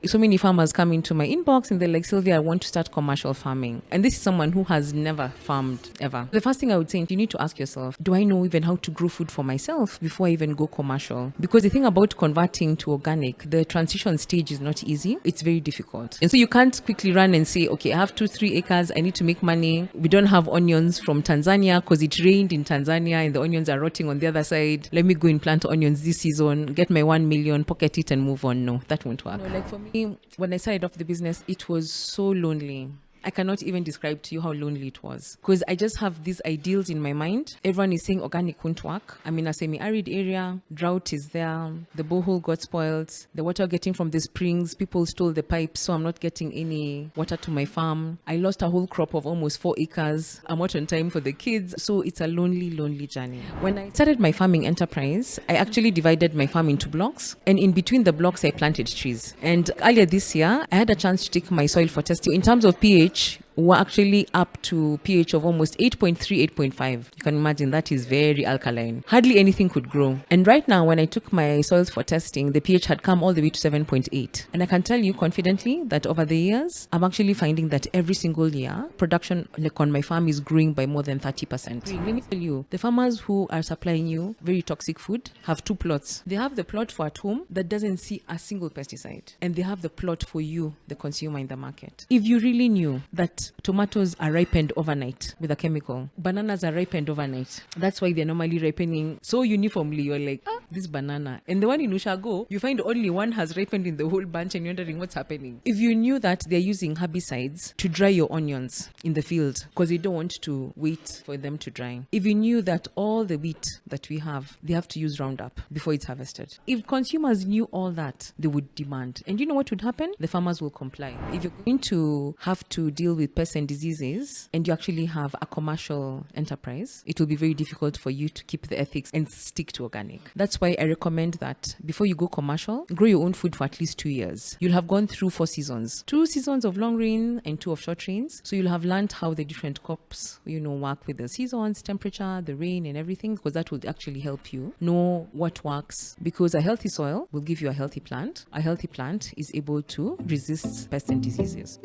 So many farmers come into my inbox and they're like, Sylvia, I want to start commercial farming. And this is someone who has never farmed ever. The first thing I would say, you need to ask yourself, do I know even how to grow food for myself before I even go commercial? Because the thing about converting to organic, the transition stage is not easy. It's very difficult. And so you can't quickly run and say, okay, I have 2-3 acres. I need to make money. We don't have onions from Tanzania because it rained in Tanzania and the onions are rotting on the other side. Let me go and plant onions this season, get my 1 million, pocket it and move on. No, that won't work. No, like for me, when I started off the business, it was so lonely. I cannot even describe to you how lonely it was because I just have these ideals in my mind. Everyone is saying organic won't work. I'm in a semi-arid area. Drought is there. The borehole got spoiled. The water getting from the springs, people stole the pipes, so I'm not getting any water to my farm. I lost a whole crop of almost 4 acres. I'm not on time for the kids. So it's a lonely, lonely journey. When I started my farming enterprise, I actually divided my farm into blocks. And in between the blocks, I planted trees. And earlier this year, I had a chance to take my soil for testing. In terms of pH, we're actually up to pH of almost 8.3, 8.5. You can imagine that is very alkaline. Hardly anything could grow. And right now, when I took my soils for testing, the pH had come all the way to 7.8. And I can tell you confidently that over the years, I'm actually finding that every single year, production on my farm is growing by more than 30%. Let me tell you, the farmers who are supplying you very toxic food have 2 plots. They have the plot for at home that doesn't see a single pesticide. And they have the plot for you, the consumer in the market. If you really knew that tomatoes are ripened overnight with a chemical, bananas are ripened overnight. That's why they're normally ripening so uniformly. You're like, this banana. And the one in Ushago, you find only one has ripened in the whole bunch and you're wondering what's happening. If you knew that they're using herbicides to dry your onions in the field because they don't want to wait for them to dry. If you knew that all the wheat that we have, they have to use Roundup before it's harvested. If consumers knew all that, they would demand. And you know what would happen? The farmers will comply. If you're going to have to deal with pests and diseases and you actually have a commercial enterprise, it will be very difficult for you to keep the ethics and stick to organic. That's why I recommend that before you go commercial, grow your own food for at least 2 years. You'll have gone through 4 seasons, 2 seasons of long rain and 2 of short rains. So you'll have learned how the different crops, work with the seasons, temperature, the rain and everything, because that will actually help you know what works. Because a healthy soil will give you a healthy plant. A healthy plant is able to resist pests and diseases.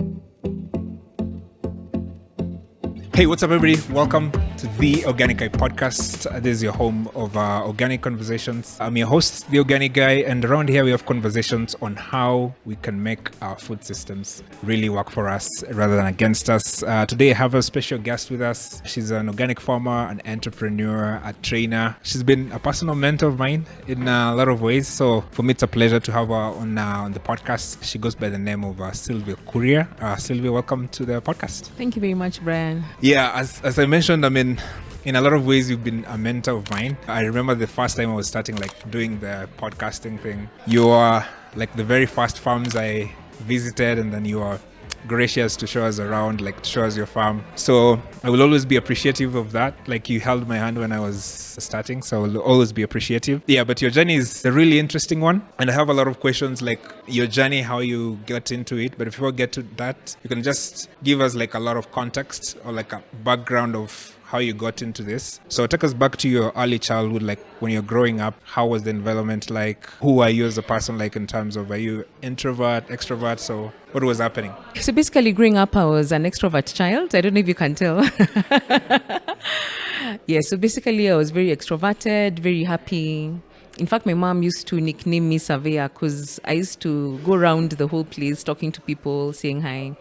Hey, what's up, everybody? Welcome to the Organic Guy podcast. This is your home of organic conversations. I'm your host, the Organic Guy, and around here we have conversations on how we can make our food systems really work for us rather than against us. Today I have a special guest with us. She's an organic farmer, an entrepreneur, a trainer. She's been a personal mentor of mine in a lot of ways. So for me, it's a pleasure to have her on the podcast. She goes by the name of Sylvia Kuria. Sylvia, welcome to the podcast. Thank you very much, Brian. Yeah, as I mentioned, in a lot of ways, you've been a mentor of mine. I remember the first time I was starting doing the podcasting thing. You are the very first farms I visited, and then you are gracious to show us around, to show us your farm. So I will always be appreciative of that. You held my hand when I was starting, so I will always be appreciative. Yeah, but your journey is a really interesting one. And I have a lot of questions your journey, how you got into it. But before we get to that, you can just give us a lot of context or a background of how you got into this. So take us back to your early childhood, when you're growing up. How was the environment like? Who are you as a person, in terms of, are you introvert, extrovert? So what was happening? So basically growing up, I was an extrovert child. I don't know if you can tell. Yeah, so basically I was very extroverted, very happy. In fact, my mom used to nickname me Surveyor because I used to go around the whole place talking to people, saying hi.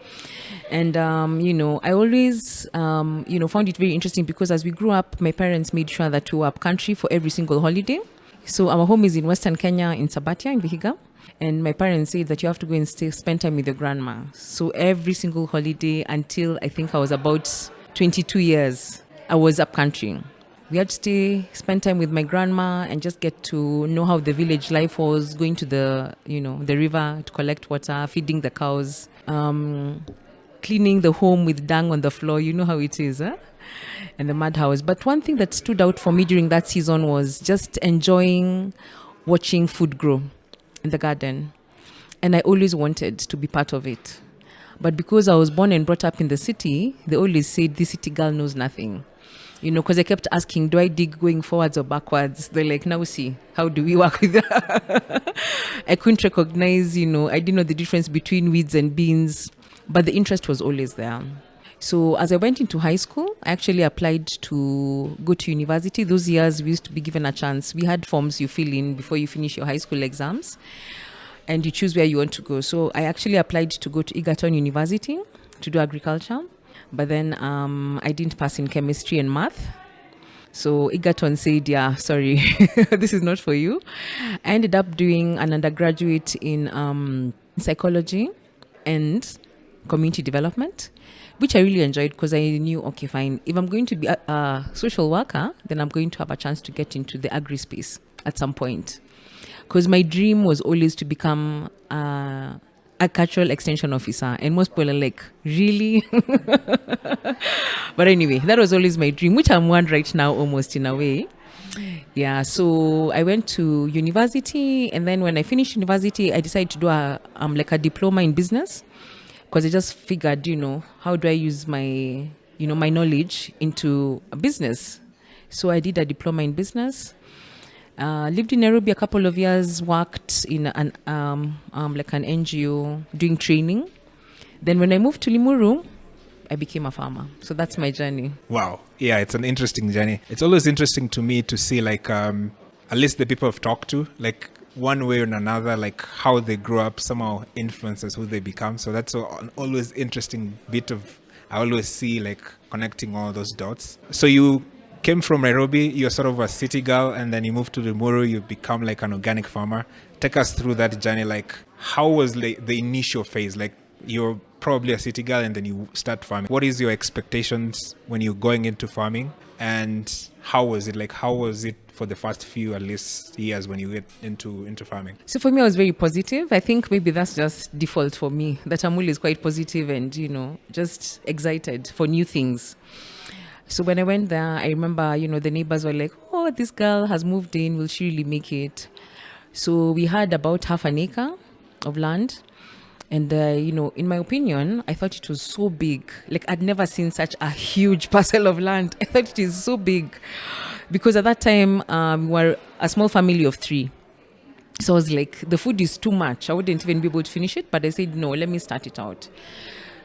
And, I always, found it very interesting because as we grew up, my parents made sure that we were up country for every single holiday. So our home is in Western Kenya, in Sabatia, in Vihiga. And my parents said that you have to go and spend time with your grandma. So every single holiday until I think I was about 22 years, I was up country. We had to spend time with my grandma and just get to know how the village life was, going to the river to collect water, feeding the cows, cleaning the home with dung on the floor. You know how it is, huh? And the mud house. But one thing that stood out for me during that season was just enjoying watching food grow in the garden. And I always wanted to be part of it. But because I was born and brought up in the city, they always said, the city girl knows nothing. because I kept asking, do I dig going forwards or backwards? They're like, now see, how do we work with that? I couldn't recognize, I didn't know the difference between weeds and beans, but the interest was always there. So as I went into high school, I actually applied to go to university. Those years we used to be given a chance. We had forms you fill in before you finish your high school exams, and you choose where you want to go. So I actually applied to go to Egerton University to do agriculture. But then I didn't pass in chemistry and math. So Egerton said, yeah, sorry, this is not for you. I ended up doing an undergraduate in psychology and community development, which I really enjoyed because I knew, okay, fine, if I'm going to be a social worker, then I'm going to have a chance to get into the agri space at some point. Because my dream was always to become a cultural extension officer, and most people are like, really? But anyway, that was always my dream, which I'm one right now almost in a way. Yeah, so I went to university, and then when I finished university, I decided to do a diploma in business, because I just figured, how do I use my my knowledge into a business? So I did a diploma in business. Lived in Nairobi a couple of years, worked in an NGO doing training. Then when I moved to Limuru, I became a farmer. So that's my journey. Wow. Yeah, it's an interesting journey. It's always interesting to me to see at least the people I've talked to, like one way or another, like how they grow up somehow influences who they become. So that's an always interesting bit of, I always see like connecting all those dots. So you came from Nairobi, you're sort of a city girl, and then you moved to Limuru, you become like an organic farmer. Take us through that journey. Like, how was the initial phase? Like, you're probably a city girl and then you start farming. What is your expectations when you're going into farming? And how was it? Like, how was it for the first few, at least, years when you get into farming? So for me, I was very positive. I think maybe that's just default for me, that I'm always quite positive and, just excited for new things. So when I went there, I remember, the neighbors were like, oh, this girl has moved in. Will she really make it? So we had about half an acre of land. And, in my opinion, I thought it was so big. Like, I'd never seen such a huge parcel of land. I thought it is so big. Because at that time, we were a small family of 3. So I was like, the food is too much. I wouldn't even be able to finish it. But I said, no, let me start it out.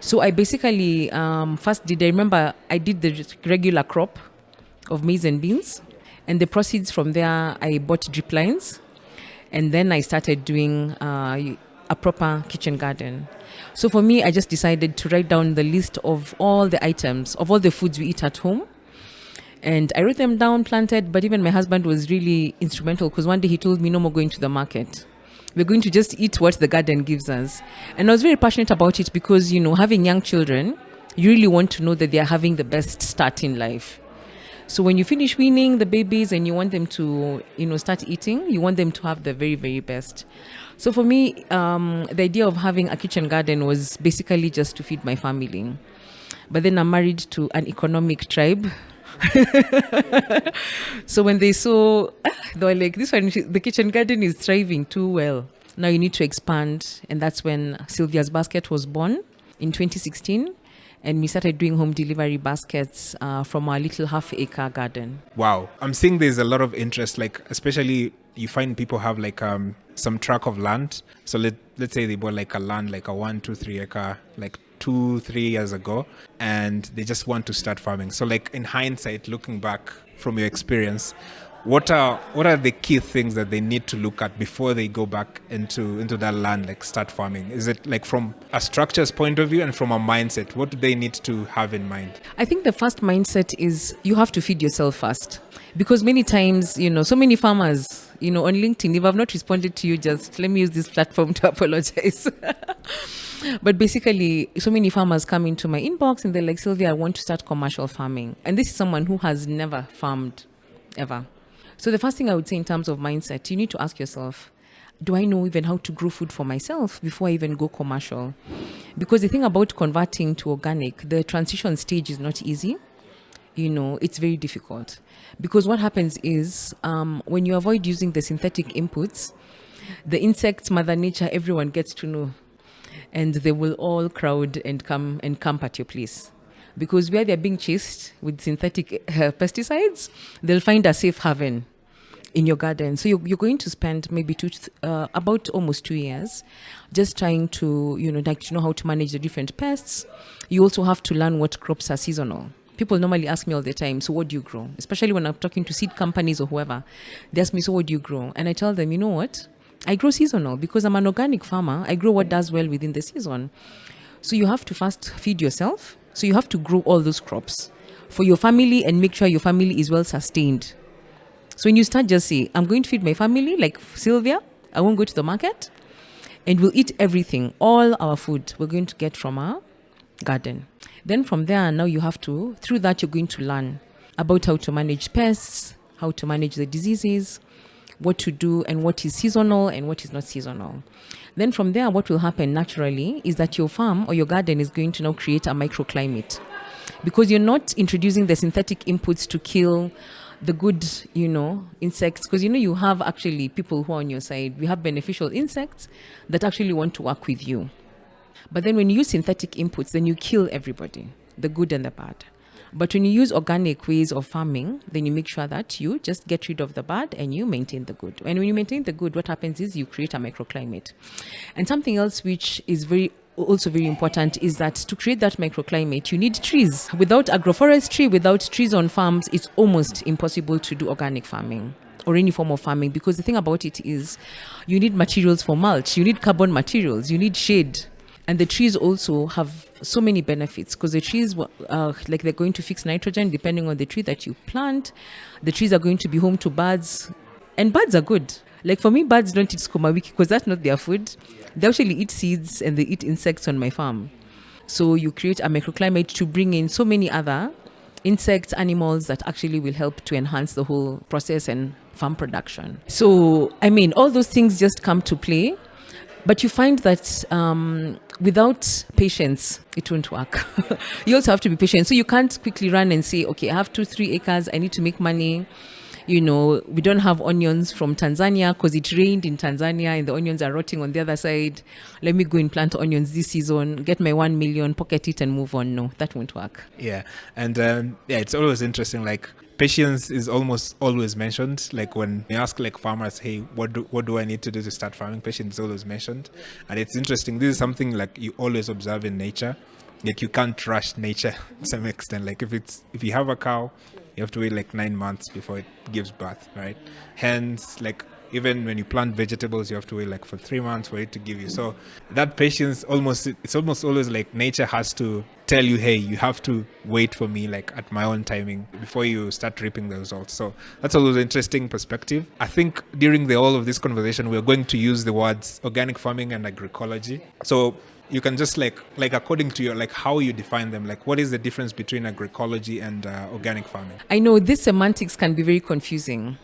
So I basically I did the regular crop of maize and beans, and the proceeds from there, I bought drip lines, and then I started doing a proper kitchen garden. So for me, I just decided to write down the list of all the items, of all the foods we eat at home. And I wrote them down, planted, but even my husband was really instrumental, because one day he told me, no more going to the market. We're going to just eat what the garden gives us. And I was very passionate about it because, having young children, you really want to know that they are having the best start in life. So when you finish weaning the babies and you want them to, start eating, you want them to have the very, very best. So for me, the idea of having a kitchen garden was basically just to feed my family. But then I'm married to an economic tribe. So when they saw, they were like, the kitchen garden is thriving too well. Now you need to expand. And that's when Sylvia's Basket was born in 2016. And we started doing home delivery baskets from our little half-acre garden. Wow. I'm seeing there's a lot of interest, like especially you find people have like some tract of land. So let's say they bought like a land, like a 1, 2, 3 acre, like 2-3 years ago, and they just want to start farming. So like in hindsight, looking back from your experience, what are the key things that they need to look at before they go back into that land, like start farming? Is it like from a structures point of view and from a mindset? What do they need to have in mind? I think the first mindset is you have to feed yourself first. Because many times, so many farmers, on LinkedIn, if I've not responded to you, just let me use this platform to apologize. But basically, so many farmers come into my inbox and they're like, Sylvia, I want to start commercial farming. And this is someone who has never farmed ever. So the first thing I would say in terms of mindset, you need to ask yourself, do I know even how to grow food for myself before I even go commercial? Because the thing about converting to organic, the transition stage is not easy. It's very difficult. Because what happens is when you avoid using the synthetic inputs, the insects, Mother Nature, everyone gets to know. And they will all crowd and come at your place. because where they're being chased with synthetic pesticides, they'll find a safe haven in your garden. So you're going to spend maybe about almost 2 years just trying to, know how to manage the different pests. You also have to learn what crops are seasonal. People normally ask me all the time, so what do you grow? Especially when I'm talking to seed companies or whoever, they ask me, so what do you grow? And I tell them, you know what? I grow seasonal because I'm an organic farmer. I grow what does well within the season. So you have to first feed yourself. So you have to grow all those crops for your family and make sure your family is well sustained. So when you start just say, I'm going to feed my family, like Sylvia, I won't go to the market, and we'll eat everything, all our food we're going to get from our garden. Then from there, now you have to, through that, you're going to learn about how to manage pests, how to manage the diseases, what to do and what is seasonal and what is not seasonal. Then from there, what will happen naturally is that your farm or your garden is going to now create a microclimate, because you're not introducing the synthetic inputs to kill the good, insects, because, you have actually people who are on your side. We have beneficial insects that actually want to work with you. But then when you use synthetic inputs, then you kill everybody, the good and the bad. But when you use organic ways of farming, then you make sure that you just get rid of the bad and you maintain the good. And when you maintain the good, what happens is you create a microclimate. And something else which is also very important is that to create that microclimate, you need trees. Without agroforestry, without trees on farms, it's almost impossible to do organic farming or any form of farming, because the thing about it is you need materials for mulch, you need carbon materials, you need shade. And the trees also have so many benefits, because the trees, they're going to fix nitrogen depending on the tree that you plant. The trees are going to be home to birds, and birds are good. Like for me, birds don't eat skuma wiki because that's not their food. They actually eat seeds and they eat insects on my farm. So you create a microclimate to bring in so many other insects, animals that actually will help to enhance the whole process and farm production. So, all those things just come to play. But you find that without patience, it won't work. You also have to be patient. So you can't quickly run and say, okay, I have 2-3 acres, I need to make money. We don't have onions from Tanzania because it rained in Tanzania and the onions are rotting on the other side. Let me go and plant onions this season, get my 1 million, pocket it and move on. No, that won't work. Yeah. And it's always interesting. Like, patience is almost always mentioned. Like when you ask farmers, hey, what do I need to do to start farming? Patience is always mentioned. And it's interesting. This is something like you always observe in nature. Like you can't rush nature to some extent. Like if you have a cow, you have to wait 9 months before it gives birth, right? Hence, even when you plant vegetables, you have to wait for 3 months for it to give you. So that patience it's almost always nature has to tell you, hey, you have to wait for me at my own timing before you start reaping the results. So that's always an interesting perspective. I think during all of this conversation, we're going to use the words organic farming and agroecology. So you can just according to your how you define them, what is the difference between agroecology and organic farming? I know these semantics can be very confusing.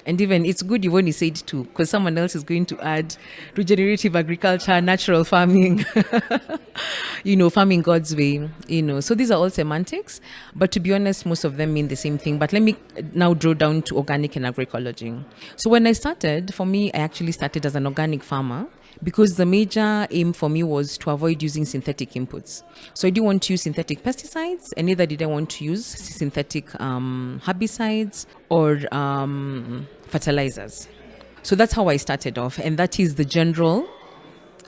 And even it's good you've only said two, because someone else is going to add regenerative agriculture, natural farming, farming God's way, So these are all semantics, but to be honest, most of them mean the same thing. But let me now draw down to organic and agroecology. So when I started, for me, I actually started as an organic farmer, because the major aim for me was to avoid using synthetic inputs. So I didn't want to use synthetic pesticides, and neither did I want to use synthetic herbicides or fertilizers. So that's how I started off, and that is the general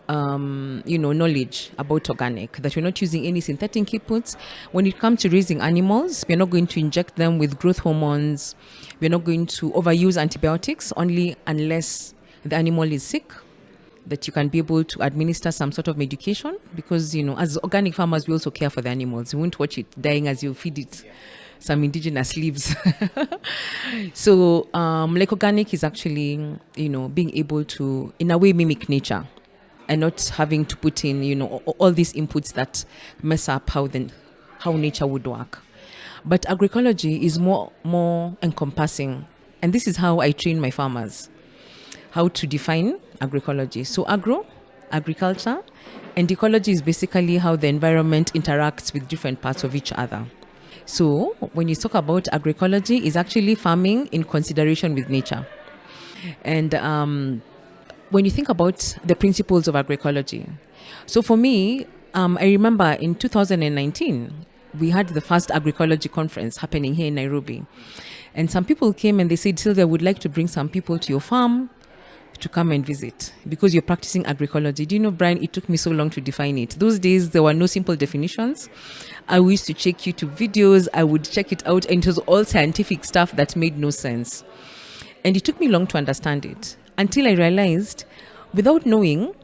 knowledge about organic, that we're not using any synthetic inputs. When it comes to raising animals, we're not going to inject them with growth hormones. We're not going to overuse antibiotics, only unless the animal is sick, that you can be able to administer some sort of medication, because, as organic farmers, we also care for the animals. We won't watch it dying as you feed it some indigenous leaves. So, organic is actually, being able to, in a way, mimic nature and not having to put in, all these inputs that mess up how nature would work. But agroecology is more encompassing. And this is how I train my farmers, how to define agroecology. So agriculture, and ecology is basically how the environment interacts with different parts of each other. So when you talk about agroecology, is actually farming in consideration with nature. And when you think about the principles of agroecology, so for me, I remember in 2019, we had the first agroecology conference happening here in Nairobi. And some people came and they said, Sylvia, would like to bring some people to your farm to come and visit because you're practicing agroecology. Do you know, Brian, it took me so long to define it. Those days, there were no simple definitions. I used to check YouTube videos. I would check it out, and it was all scientific stuff that made no sense. And it took me long to understand it until I realized, without knowing,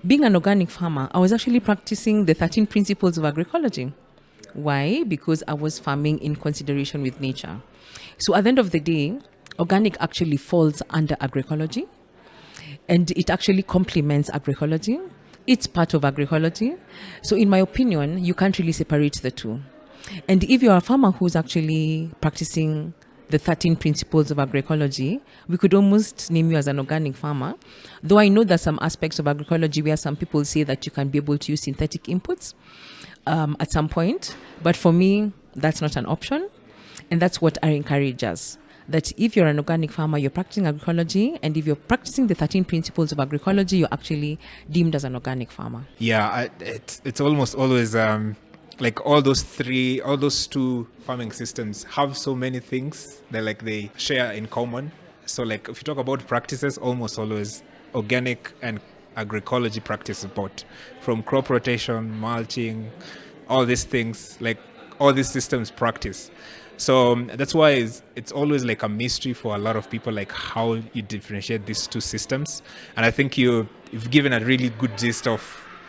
being an organic farmer, I was actually practicing the 13 principles of agroecology. Why? Because I was farming in consideration with nature. So at the end of the day, organic actually falls under agroecology, and it actually complements agroecology. It's part of agroecology. So in my opinion, you can't really separate the two. And if you're a farmer who's actually practicing the 13 principles of agroecology, we could almost name you as an organic farmer. Though I know there's some aspects of agroecology where some people say that you can be able to use synthetic inputs at some point. But for me, that's not an option. And that's what I encourage us. That if you're an organic farmer, you're practicing agroecology, and if you're practicing the 13 principles of agroecology, you're actually deemed as an organic farmer. Yeah, it's almost always like all those two farming systems have so many things that they share in common. So like if you talk about practices, almost always organic and agroecology practices both, from crop rotation, mulching, all these things, like all these systems practice. So that's why it's always like a mystery for a lot of people, like how you differentiate these two systems. And I think you've given a really good gist of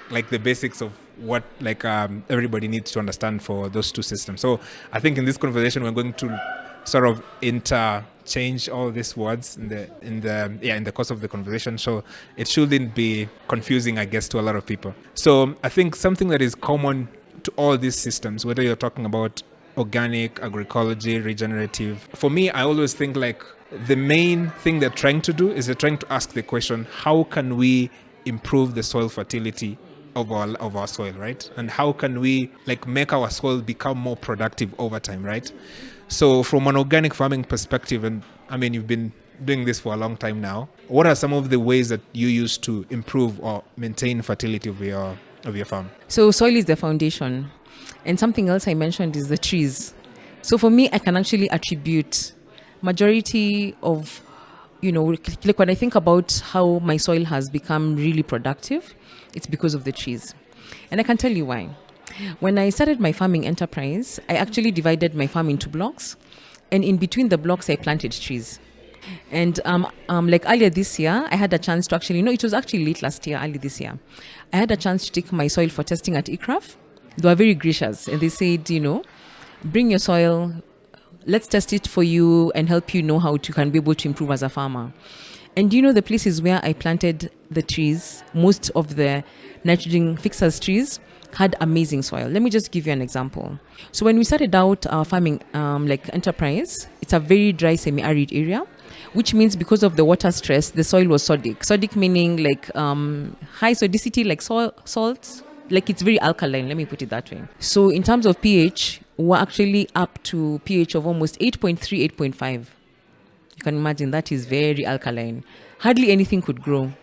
like the basics of what everybody needs to understand for those two systems. So I think in this conversation we're going to sort of interchange all these words in the course of the conversation, so it shouldn't be confusing, I guess, to a lot of people. So I think something that is common to all these systems, whether you're talking about organic, agroecology, regenerative, for me, I always think like the main thing they're trying to do is they're trying to ask the question, how can we improve the soil fertility of our soil, right? And how can we make our soil become more productive over time, right? So from an organic farming perspective, and I mean, you've been doing this for a long time now, what are some of the ways that you use to improve or maintain fertility of your farm? So soil is the foundation. And something else I mentioned is the trees. So for me, I can actually attribute majority of, like when I think about how my soil has become really productive, it's because of the trees. And I can tell you why. When I started my farming enterprise, I actually divided my farm into blocks. And in between the blocks, I planted trees. And like earlier this year, I had a chance to actually, it was actually late last year, early this year. I had a chance to take my soil for testing at ICRAF. They were very gracious, and they said, bring your soil, let's test it for you and help you know how you can be able to improve as a farmer. And the places where I planted the trees, most of the nitrogen fixers trees had amazing soil. Let me just give you an example. So when we started out our farming enterprise, it's a very dry semi-arid area, which means because of the water stress, the soil was sodic. Sodic meaning high sodicity, like salt. Like it's very alkaline, let me put it that way. So in terms of pH, we're actually up to pH of almost 8.3, 8.5. You can imagine that is very alkaline. Hardly anything could grow.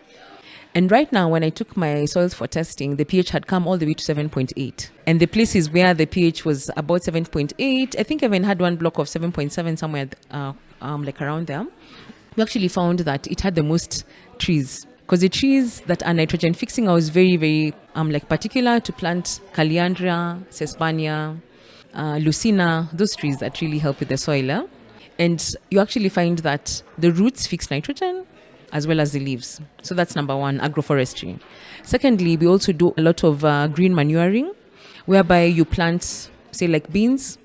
And right now, when I took my soils for testing, the pH had come all the way to 7.8. And the places where the pH was about 7.8, I think I even had one block of 7.7 somewhere around there. We actually found that it had the most trees. Because the trees that are nitrogen fixing, I was very, very particular to plant Caliandra, Sesbania, Lucina, those trees that really help with the soil. And you actually find that the roots fix nitrogen as well as the leaves. So that's number one, agroforestry. Secondly, we also do a lot of green manuring, whereby you plant, say like beans,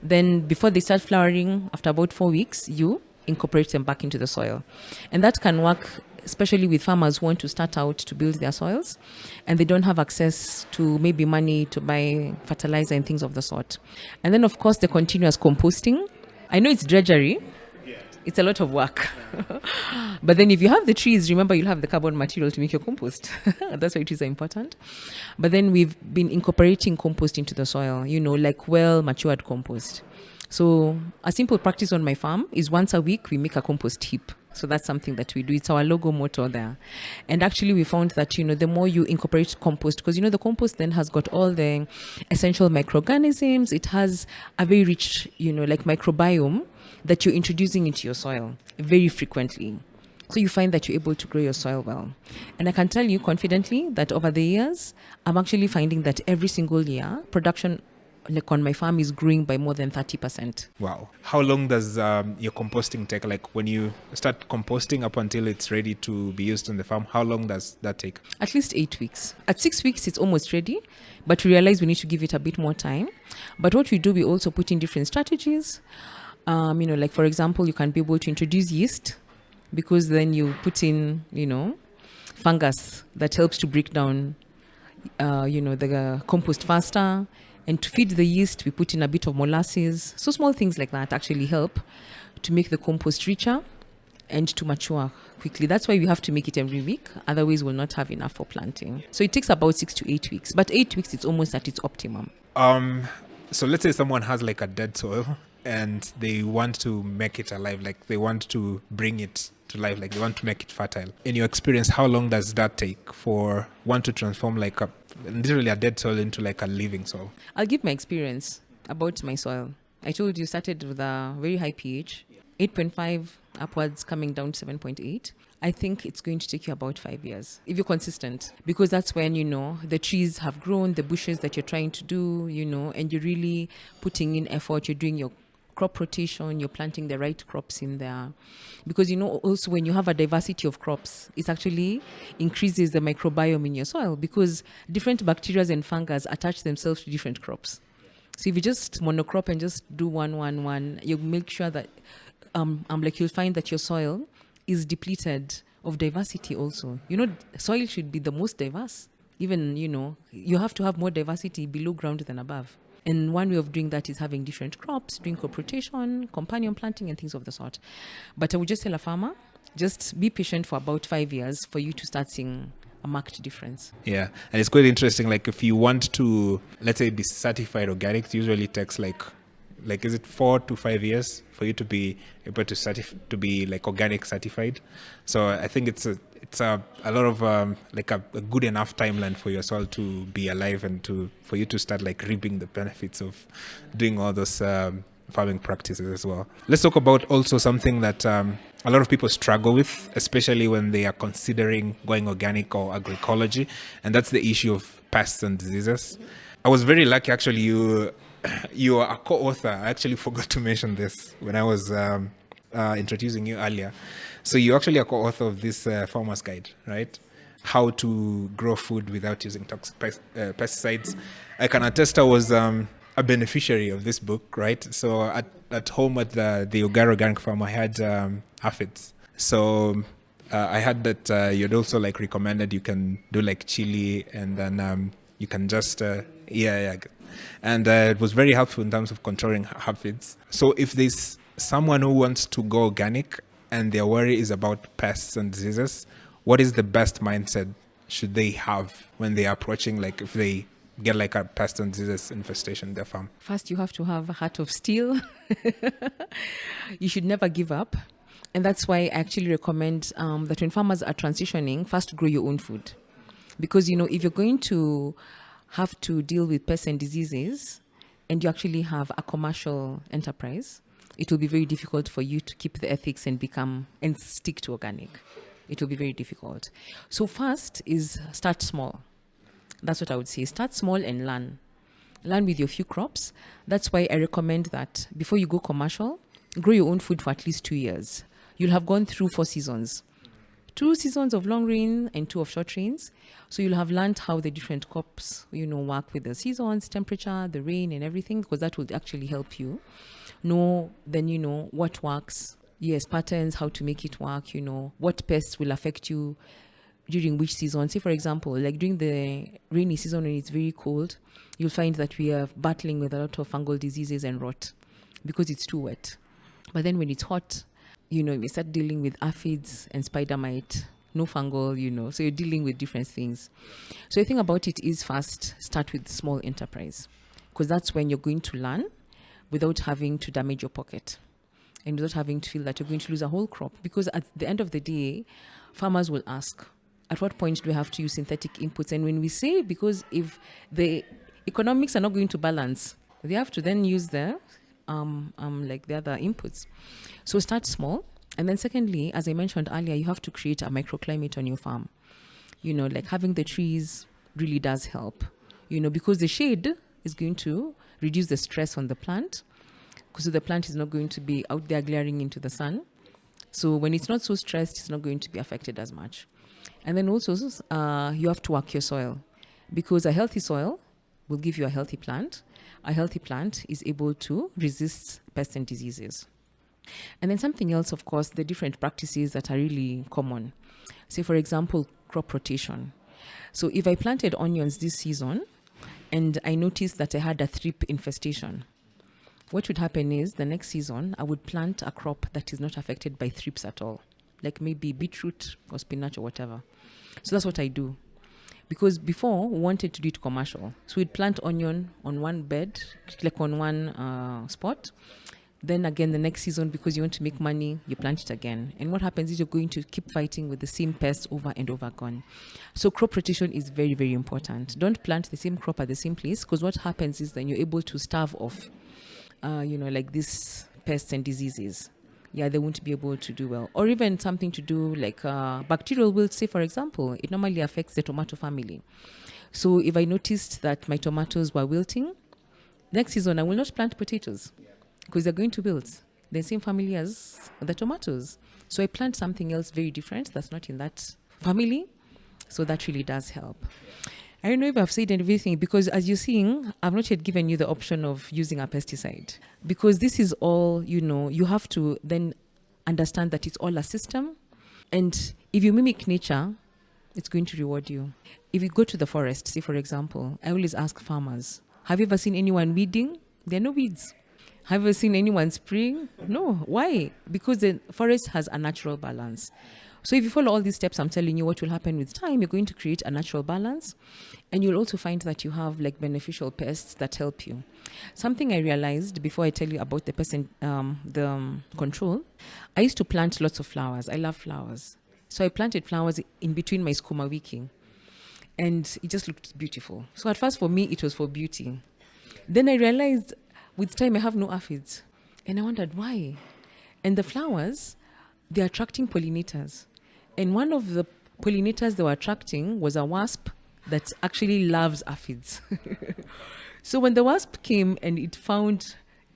then before they start flowering, after about 4 weeks, you incorporate them back into the soil. And that can work especially with farmers who want to start out to build their soils and they don't have access to maybe money to buy fertilizer and things of the sort. And then, of course, the continuous composting. I know it's drudgery. It's a lot of work. But then if you have the trees, remember you'll have the carbon material to make your compost. That's why trees are important. But then we've been incorporating compost into the soil, like well-matured compost. So a simple practice on my farm is once a week we make a compost heap. So that's something that we do. It's our logo motto there. And actually we found that, the more you incorporate compost, because, the compost then has got all the essential microorganisms. It has a very rich, like microbiome that you're introducing into your soil very frequently. So you find that you're able to grow your soil well. And I can tell you confidently that over the years, I'm actually finding that every single year, production like on my farm is growing by more than 30%. Wow. How long does your composting take? Like when you start composting up until it's ready to be used on the farm, how long does that take? At least 8 weeks. At 6 weeks, it's almost ready, but we realize we need to give it a bit more time. But what we do, we also put in different strategies. Like for example, you can be able to introduce yeast, because then you put in, fungus that helps to break down, the compost faster. And to feed the yeast, we put in a bit of molasses. So small things like that actually help to make the compost richer and to mature quickly. That's why we have to make it every week. Otherwise, we'll not have enough for planting. So it takes about 6 to 8 weeks. But 8 weeks, it's almost at its optimum. So let's say someone has like a dead soil and they want to make it alive. Like they want to bring it to life. Like they want to make it fertile. In your experience, how long does that take for one to transform like literally a dead soil into like a living soil? I'll give my experience about my soil. I told you started with a very high pH, 8.5 upwards coming down to 7.8. I think it's going to take you about 5 years if you're consistent, because that's when, the trees have grown, the bushes that you're trying to do, and you're really putting in effort. You're doing your crop rotation, you're planting the right crops in there. Because, also when you have a diversity of crops, it actually increases the microbiome in your soil, because different bacteria and fungus attach themselves to different crops. So if you just monocrop and just do one, you make sure that, you'll find that your soil is depleted of diversity also. Soil should be the most diverse. Even, you have to have more diversity below ground than above. And one way of doing that is having different crops, doing crop rotation, companion planting, and things of the sort. But I would just tell a farmer, just be patient for about 5 years for you to start seeing a marked difference. Yeah. And it's quite interesting. Like if you want to, let's say, be certified organic, it usually takes like is it 4 to 5 years for you to be able to be like organic certified? So I think it's a lot of a good enough timeline for your soil to be alive and for you to start like reaping the benefits of doing all those farming practices as well. Let's talk about also something that a lot of people struggle with, especially when they are considering going organic or agroecology, and that's the issue of pests and diseases. I was very lucky, actually. You are a co-author. I actually forgot to mention this when I was introducing you earlier. So you're actually a co-author of this farmer's guide, right? How to grow food without using toxic pesticides. I can attest I was a beneficiary of this book, right? So at home at the Ugara Organic Farm, I had aphids. So I had that you'd also like recommended you can do like chili, and then you can just and it was very helpful in terms of controlling aphids. So if there's someone who wants to go organic and their worry is about pests and diseases, what is the best mindset should they have when they are approaching, like if they get like a pest and diseases infestation in their farm? First, you have to have a heart of steel. You should never give up. And that's why I actually recommend that when farmers are transitioning, first grow your own food. Because, if you're going to have to deal with pests and diseases and you actually have a commercial enterprise, it will be very difficult for you to keep the ethics and stick to organic. It will be very difficult. So first is start small. That's what I would say. Start small and learn. Learn with your few crops. That's why I recommend that before you go commercial, grow your own food for at least 2 years. You'll have gone through 4 seasons. 2 seasons of long rain and 2 of short rains. So you'll have learned how the different crops, work with the seasons, temperature, the rain and everything, because that will actually help you know what works. Yes, patterns, how to make it work, what pests will affect you during which season. Say, for example, like during the rainy season when it's very cold, you'll find that we are battling with a lot of fungal diseases and rot because it's too wet. But then when it's hot, we start dealing with aphids and spider mite, no fungal, so you're dealing with different things. So the thing about it is first, start with small enterprise, because that's when you're going to learn without having to damage your pocket. and without having to feel that you're going to lose a whole crop. Because at the end of the day, farmers will ask, at what point do we have to use synthetic inputs? And when we say, because if the economics are not going to balance, they have to then use the like the other inputs. So start small. And then secondly, as I mentioned earlier, you have to create a microclimate on your farm. Like having the trees really does help, because the shade is going to reduce the stress on the plant, because the plant is not going to be out there glaring into the sun. So when it's not so stressed, it's not going to be affected as much. And then also, you have to work your soil, because a healthy soil will give you a healthy plant. A healthy plant is able to resist pests and diseases. And then something else, of course, the different practices that are really common. Say, for example, crop rotation. So if I planted onions this season and I noticed that I had a thrip infestation, what would happen is the next season I would plant a crop that is not affected by thrips at all, like maybe beetroot or spinach or whatever. So that's what I do. Because before, we wanted to do it commercial. So we'd plant onion on one bed, like on one spot. Then again, the next season, because you want to make money, you plant it again. And what happens is you're going to keep fighting with the same pests over and over again. So crop rotation is very, very important. Don't plant the same crop at the same place, because what happens is then you're able to starve off, like these pests and diseases. Yeah, they won't be able to do well. Or even something to do like bacterial wilt, say, for example, it normally affects the tomato family. So if I noticed that my tomatoes were wilting, next season I will not plant potatoes, because they're going to wilt the same family as the tomatoes. So I plant something else very different that's not in that family. So that really does help. I don't know if I've said everything, because as you're seeing, I've not yet given you the option of using a pesticide, because this is all, you have to then understand that it's all a system. And if you mimic nature, it's going to reward you. If you go to the forest, say, for example, I always ask farmers, have you ever seen anyone weeding? There are no weeds. Have you ever seen anyone spraying? No. Why? Because the forest has a natural balance. So if you follow all these steps, I'm telling you what will happen with time, you're going to create a natural balance, and you'll also find that you have like beneficial pests that help you. Something I realized before I tell you about the pest and the control, I used to plant lots of flowers. I love flowers. So I planted flowers in between my skuma wiki, and it just looked beautiful. So at first for me, it was for beauty. Then I realized with time I have no aphids, and I wondered why. And the flowers, they're attracting pollinators. And one of the pollinators they were attracting was a wasp that actually loves aphids. So when the wasp came and it found,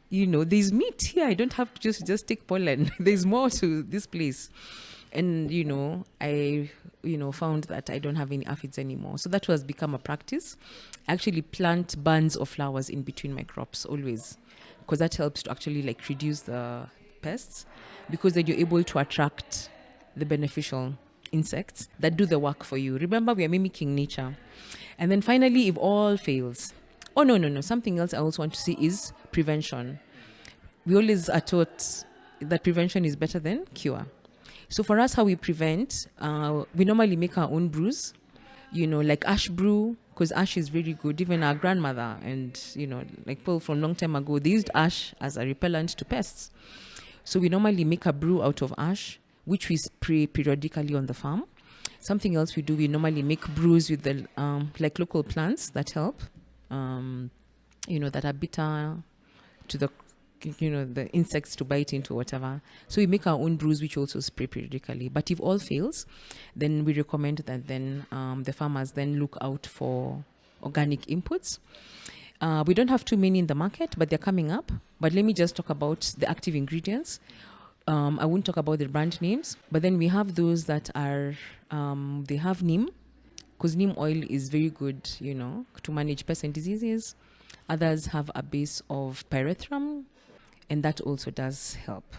there's meat here. I don't have to just take pollen. There's more to this place. And, I, found that I don't have any aphids anymore. So that has become a practice. I actually plant bands of flowers in between my crops always, because that helps to actually like reduce the pests, because then you're able to attract the beneficial insects that do the work for you. Remember, we are mimicking nature. And then finally, if all fails, something else I also want to say is prevention. We always are taught that prevention is better than cure. So for us, how we prevent, we normally make our own brews, like ash brew, because ash is very good. Even our grandmother and, like people from long time ago, they used ash as a repellent to pests. So we normally make a brew out of ash, which we spray periodically on the farm. Something else we do, we normally make brews with the like local plants that help, that are bitter to the insects to bite into, whatever. So we make our own brews, which also spray periodically. But if all fails, then we recommend that then the farmers then look out for organic inputs. We don't have too many in the market, but they're coming up. But let me just talk about the active ingredients. I won't talk about the brand names, but then we have those that are, they have neem, because neem oil is very good, to manage pests and diseases. Others have a base of pyrethrum, and that also does help.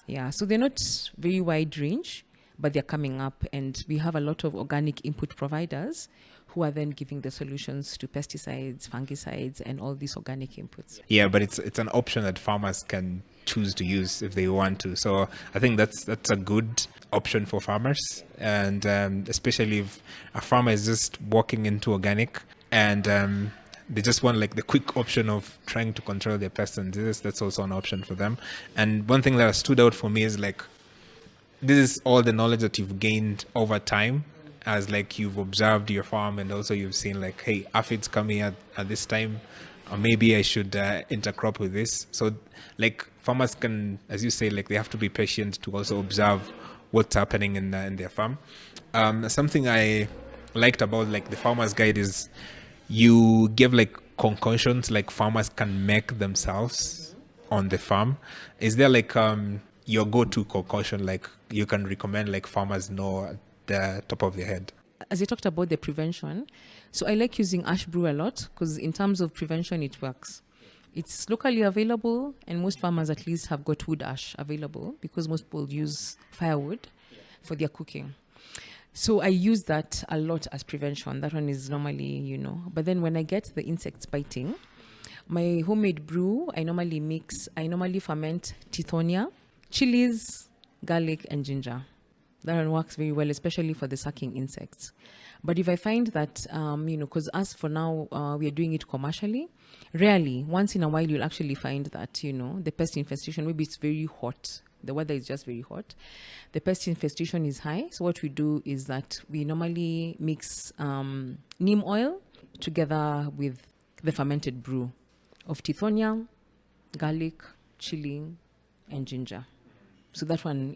Yeah, so they're not very wide range, but they're coming up, and we have a lot of organic input providers who are then giving the solutions to pesticides, fungicides, and all these organic inputs. Yeah, but it's an option that farmers can choose to use if they want to. So I think that's a good option for farmers, and especially if a farmer is just walking into organic and they just want like the quick option of trying to control their pests and diseases. That's also an option for them. And one thing that stood out for me is like, this is all the knowledge that you've gained over time, as like you've observed your farm, and also you've seen like, hey, aphids coming at this time, or maybe I should intercrop with this. So like farmers can, as you say, like they have to be patient to also observe what's happening in their farm. Something I liked about like the farmer's guide is you give like concoctions like farmers can make themselves on the farm. Is there like your go-to concoction like you can recommend like farmers know at the top of their head? As you talked about the prevention, so I like using ash brew a lot because in terms of prevention, it works. It's locally available, and most farmers at least have got wood ash available because most people use firewood for their cooking. So I use that a lot as prevention. That one is normally, But then when I get the insects biting, my homemade brew, I normally ferment tithonia, chilies, garlic, and ginger. That one works very well, especially for the sucking insects. But if I find that, because as for now, we are doing it commercially, rarely, once in a while, you'll actually find that, the pest infestation, maybe it's very hot. The weather is just very hot. The pest infestation is high. So what we do is that we normally mix neem oil together with the fermented brew of tithonia, garlic, chili, and ginger. So that one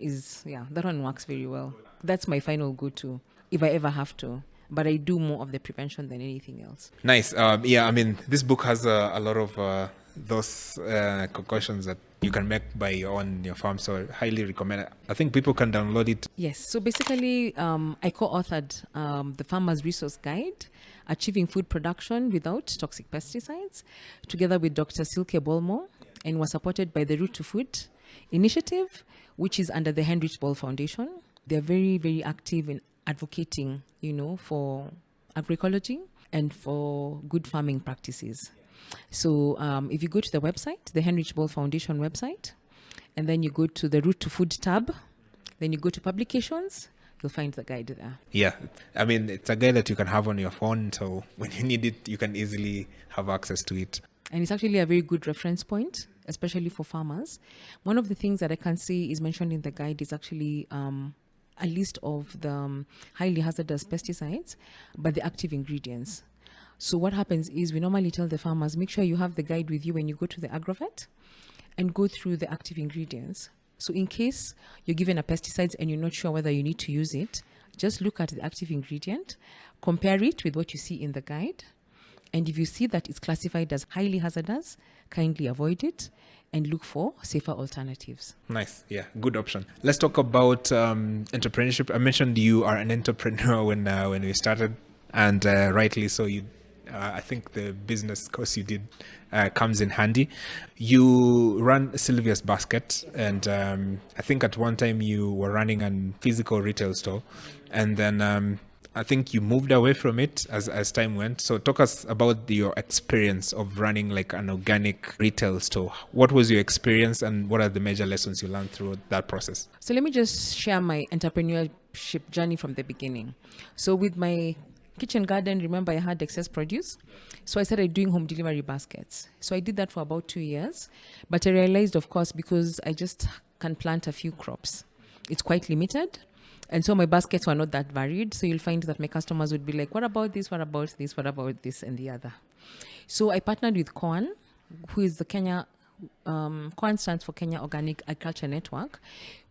works very well. That's my final go-to if I ever have to. But I do more of the prevention than anything else. Nice. This book has a lot of those concoctions that you can make by your farm. So I highly recommend it. I think people can download it. Yes. So basically, I co-authored the Farmer's Resource Guide, Achieving Food Production Without Toxic Pesticides, together with Dr. Sylvia Kuria, and was supported by the Root to Food initiative, which is under the Heinrich Böll Foundation. They're very, very active in advocating, for agroecology and for good farming practices. So if you go to the website, the Heinrich Böll Foundation website, and then you go to the Root to Food tab, then you go to publications, you'll find the guide there. Yeah, it's a guide that you can have on your phone, so when you need it, you can easily have access to it. And it's actually a very good reference point, especially for farmers. One of the things that I can see is mentioned in the guide is actually a list of the highly hazardous pesticides, but the active ingredients. So what happens is we normally tell the farmers, make sure you have the guide with you when you go to the agrovet and go through the active ingredients. So in case you're given a pesticide and you're not sure whether you need to use it, just look at the active ingredient, compare it with what you see in the guide. And if you see that it's classified as highly hazardous, kindly avoid it and look for safer alternatives. Nice. Yeah, good option. Let's talk about entrepreneurship. I mentioned you are an entrepreneur when we started, and rightly so. I think the business course you did comes in handy. You run Sylvia's Basket, and I think at one time you were running a physical retail store, and then I think you moved away from it as time went. So talk us about your experience of running like an organic retail store. What was your experience and what are the major lessons you learned through that process? So let me just share my entrepreneurship journey from the beginning. So with my kitchen garden, remember I had excess produce. So I started doing home delivery baskets. So I did that for about 2 years. But I realized, of course, because I just can plant a few crops, it's quite limited. And so my baskets were not that varied. So you'll find that my customers would be like, what about this? What about this? What about this? And the other. So I partnered with KOAN, who is the Kenya, KOAN stands for Kenya Organic Agriculture Network,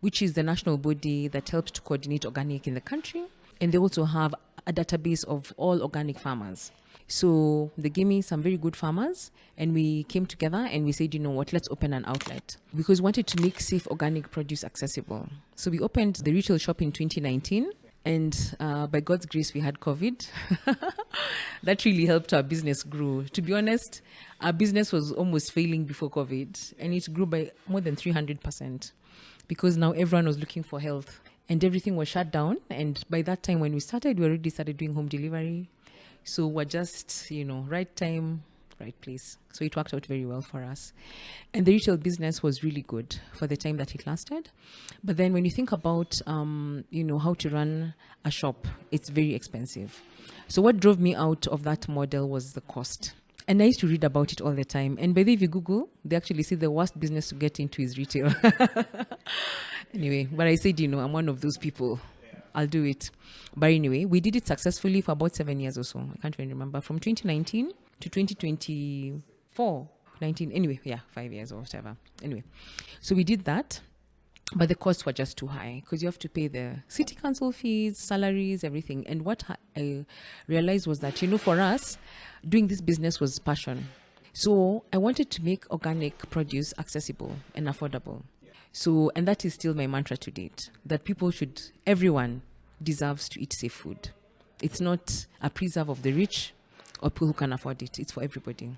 which is the national body that helps to coordinate organic in the country. And they also have a database of all organic farmers. So they gave me some very good farmers and we came together and we said, you know what, let's open an outlet because we wanted to make safe organic produce accessible. So we opened the retail shop in 2019 and by God's grace, we had COVID. That really helped our business grow. To be honest, our business was almost failing before COVID and it grew by more than 300% because now everyone was looking for health and everything was shut down. And by that time when we started, we already started doing home delivery. So we're just, right time, right place. So it worked out very well for us. And the retail business was really good for the time that it lasted. But then when you think about, how to run a shop, it's very expensive. So what drove me out of that model was the cost. And I used to read about it all the time. And by the way, if you Google, they actually say the worst business to get into is retail. Anyway, but I said, I'm one of those people. I'll do it. But anyway, we did it successfully for about 7 years or so. I can't really remember. From 2019 to 2024. 19, anyway, 5 years or whatever. Anyway, so we did that. But the costs were just too high because you have to pay the city council fees, salaries, everything. And what I realized was that, for us, doing this business was passion. So I wanted to make organic produce accessible and affordable. So, and that is still my mantra to date, that everyone deserves to eat safe food. It's not a preserve of the rich or people who can afford it. It's for everybody.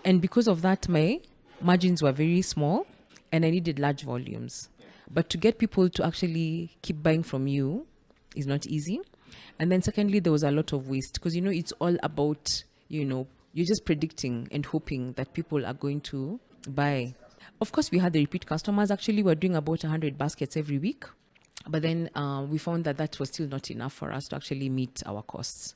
And because of that, my margins were very small and I needed large volumes. But to get people to actually keep buying from you is not easy. And then secondly, there was a lot of waste because, it's all about, you're just predicting and hoping that people are going to buy. Of course, we had the repeat customers. Actually, we're doing about 100 baskets every week. But then we found that was still not enough for us to actually meet our costs.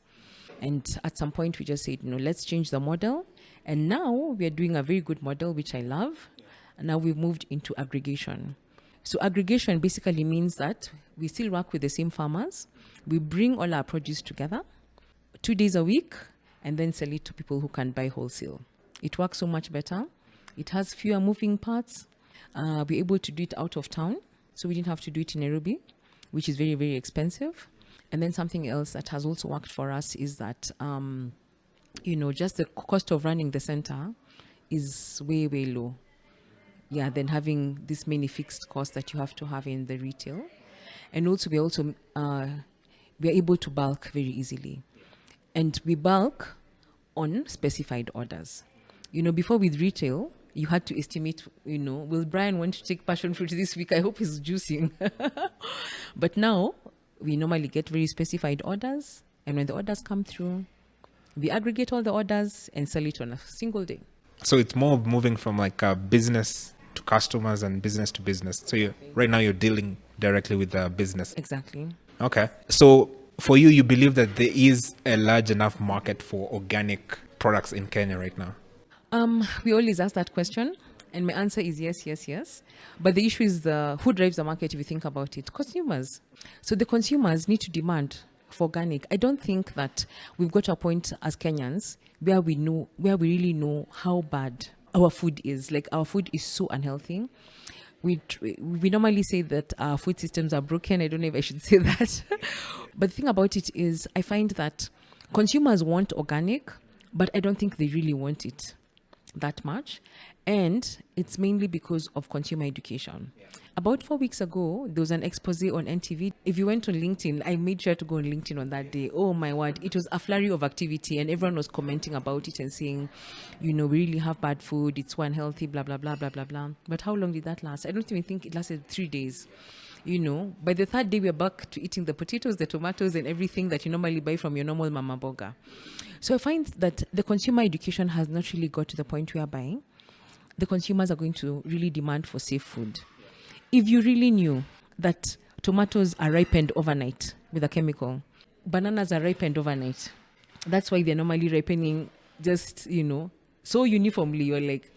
And at some point, we just said, let's change the model. And now we are doing a very good model, which I love. And now we've moved into aggregation. So aggregation basically means that we still work with the same farmers. We bring all our produce together 2 days a week and then sell it to people who can buy wholesale. It works so much better. It has fewer moving parts. We're able to do it out of town. So we didn't have to do it in Nairobi, which is very, very expensive. And then something else that has also worked for us is that, just the cost of running the center is way, way low. Yeah, than having this many fixed costs that you have to have in the retail. And also we're able to bulk very easily. And we bulk on specified orders. Before with retail, you had to estimate, will Brian want to take passion fruit this week? I hope he's juicing. But now we normally get very specified orders. And when the orders come through, we aggregate all the orders and sell it on a single day. So it's more of moving from like a business to customers and business to business. So right now you're dealing directly with the business. Exactly. Okay. So for you believe that there is a large enough market for organic products in Kenya right now? We always ask that question. And my answer is yes, yes, yes. But the issue is who drives the market if you think about it? Consumers. So the consumers need to demand for organic. I don't think that we've got to a point as Kenyans where we really know how bad our food is. Like our food is so unhealthy. We normally say that our food systems are broken. I don't know if I should say that. But the thing about it is I find that consumers want organic, but I don't think they really want it that much. And it's mainly because of consumer education. Yeah. About 4 weeks ago, there was an expose on NTV. If you went on LinkedIn, I made sure to go on LinkedIn on that day. Oh my word, it was a flurry of activity and everyone was commenting about it and saying, we really have bad food, it's so unhealthy, blah, blah, blah, blah, blah, blah. But how long did that last? I don't even think it lasted 3 days. By the third day, we're back to eating the potatoes, the tomatoes, and everything that you normally buy from your normal mama boga. So I find that the consumer education has not really got to the point whereby the consumers are going to really demand for safe food. If you really knew that tomatoes are ripened overnight with a chemical, bananas are ripened overnight. That's why they're normally ripening just, so uniformly. You're like,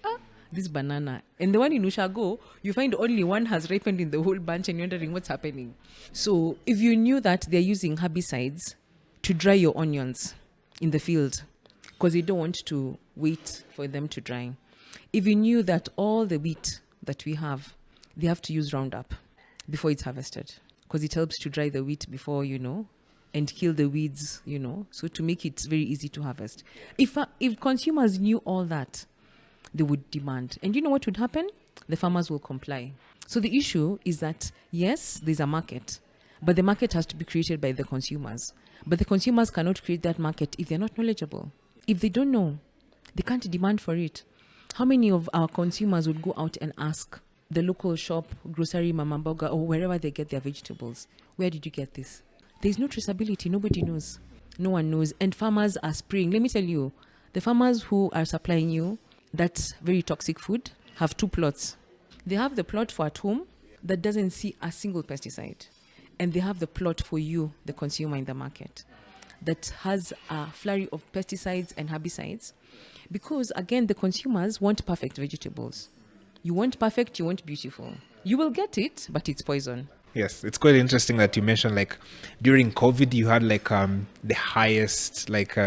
this banana. And the one in Ushago, you find only one has ripened in the whole bunch and you're wondering what's happening. So if you knew that they're using herbicides to dry your onions in the field because they don't want to wait for them to dry. If you knew that all the wheat that we have, they have to use Roundup before it's harvested because it helps to dry the wheat before, and kill the weeds, so to make it very easy to harvest. If consumers knew all that, they would demand. And you know what would happen? The farmers will comply. So the issue is that, yes, there's a market, but the market has to be created by the consumers. But the consumers cannot create that market if they're not knowledgeable. If they don't know, they can't demand for it. How many of our consumers would go out and ask the local shop, grocery, mama boga, or wherever they get their vegetables, where did you get this? There's no traceability. Nobody knows. No one knows. And farmers are spraying. Let me tell you, the farmers who are supplying you that very toxic food have 2 plots. They have the plot for at home that doesn't see a single pesticide. And they have the plot for you, the consumer in the market. that has a flurry of pesticides and herbicides, because again, the consumers want perfect vegetables. You want perfect, you want beautiful. You will get it, but it's poison. Yes, it's quite interesting that you mentioned like during COVID you had like the highest like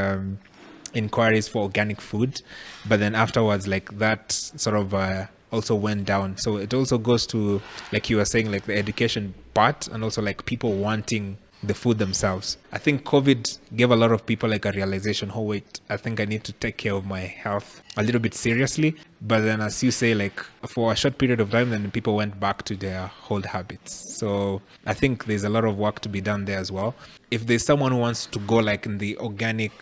inquiries for organic food, but then afterwards like that sort of also went down. So it also goes to, like you were saying, like the education part and also like people wanting the food themselves. I think COVID gave a lot of people like a realization, oh wait, I think I need to take care of my health a little bit seriously. But then as you say, like for a short period of time, then people went back to their old habits. So I think there's a lot of work to be done there as well. If there's someone who wants to go like in the organic